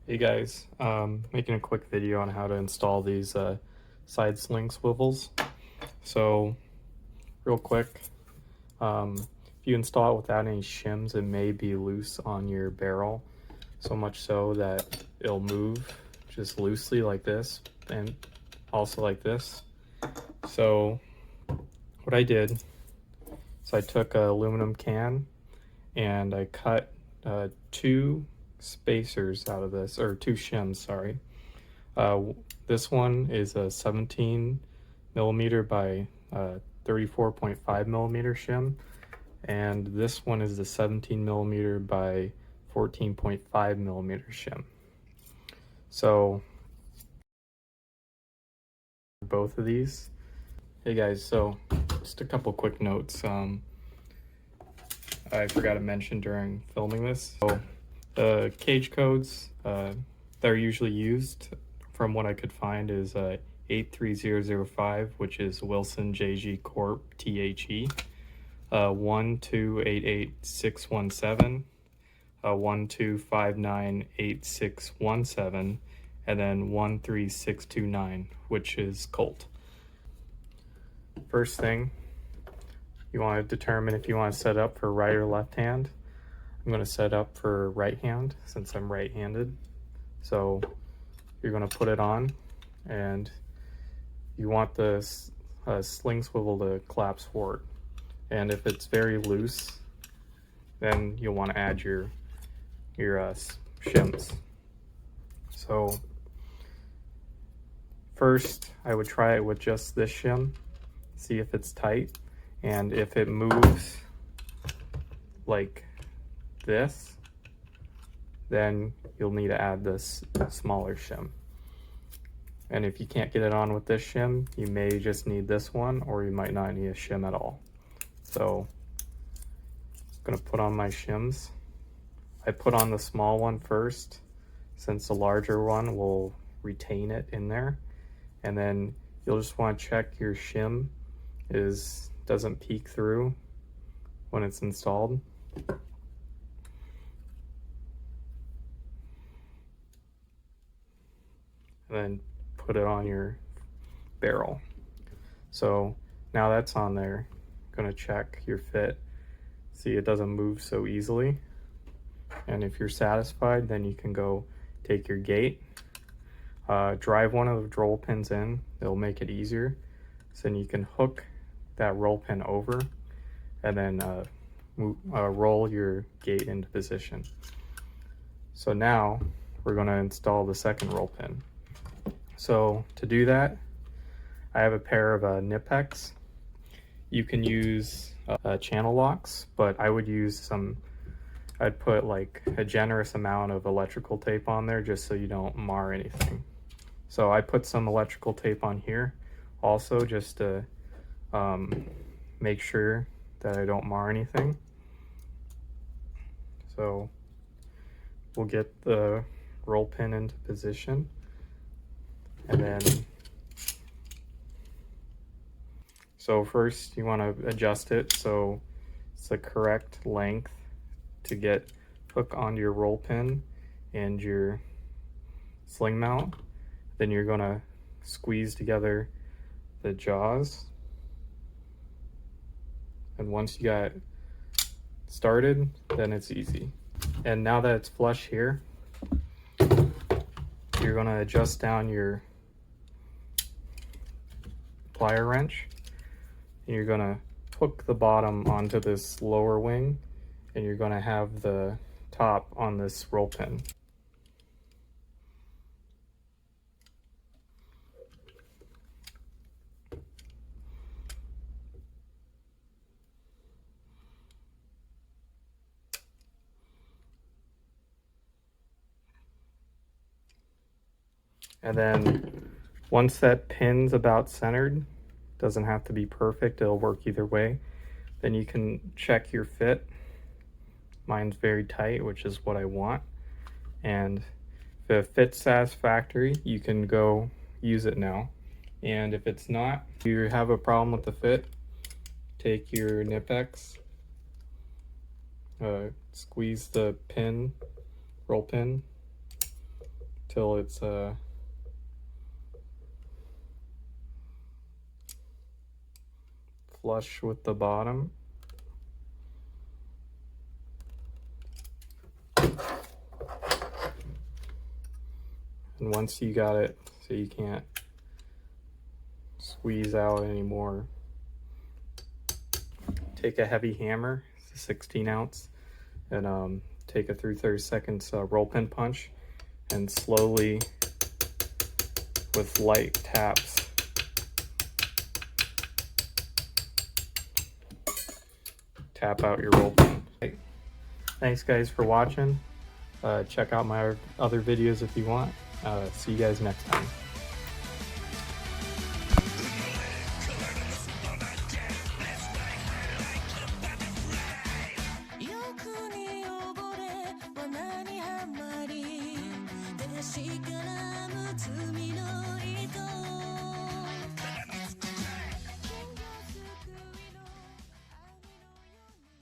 Hey guys, making a quick video on how to install these side sling swivels. So real quick, if you install it without any shims, it may be loose on your barrel, so much so that it'll move just loosely like this and also like this. So what I did is I took an aluminum can and I cut two spacers out of this, or two shims, sorry. This one is a 17 millimeter by 34.5 millimeter shim, and this one is the 17 millimeter by 14.5 millimeter shim. So both of these. Hey guys, so just a couple quick notes. I forgot to mention during filming this. So the cage codes that are usually used, from what I could find, is 83005, which is Wilson JG Corp THE, 1288617, 12598617, and then 13629, which is COLT. First thing, you want to determine if you want to set up for right or left hand. I'm going to set up for right hand since I'm right-handed. So you're going to put it on, and you want the sling swivel to collapse forward. And if it's very loose, then you'll want to add your shims. So first, I would try it with just this shim, see if it's tight, and if it moves like this, then you'll need to add this smaller shim. And if you can't get it on with this shim, you may just need this one, or you might not need a shim at all. So I'm gonna put on my shims. I put on the small one first, since the larger one will retain it in there. And then you'll just want to check your shim doesn't peek through when it's installed. And then put it on your barrel. So now that's on there, I'm gonna check your fit, see it doesn't move so easily. And if you're satisfied, then you can go take your gate, drive one of the roll pins in, it'll make it easier. So then you can hook that roll pin over and then roll your gate into position. So now we're going to install the second roll pin. So to do that, I have a pair of Knipex. You can use channel locks, but I would use I'd put like a generous amount of electrical tape on there just so you don't mar anything. So I put some electrical tape on here also just to make sure that I don't mar anything. So we'll get the roll pin into position, and then so first you want to adjust it so it's the correct length to get hook onto your roll pin and your sling mount. Then you're going to squeeze together the jaws, and once you got started, then it's easy. And now that it's flush here, you're going to adjust down your plier wrench, and you're going to hook the bottom onto this lower wing, and you're going to have the top on this roll pin. And then once that pin's about centered, doesn't have to be perfect, it'll work either way, then you can check your fit. Mine's very tight, which is what I want. And if it fits satisfactory, you can go use it now. And if it's not, if you have a problem with the fit, take your Knipex, squeeze the pin, roll pin, till it's flush with the bottom. And once you got it so you can't squeeze out anymore, take a heavy hammer, it's a 16 ounce, and take a 3/32 roll pin punch, and slowly, with light taps, tap out your roll pin. Thanks guys for watching. Check out my other videos if you want. See you guys next time. She gonna move to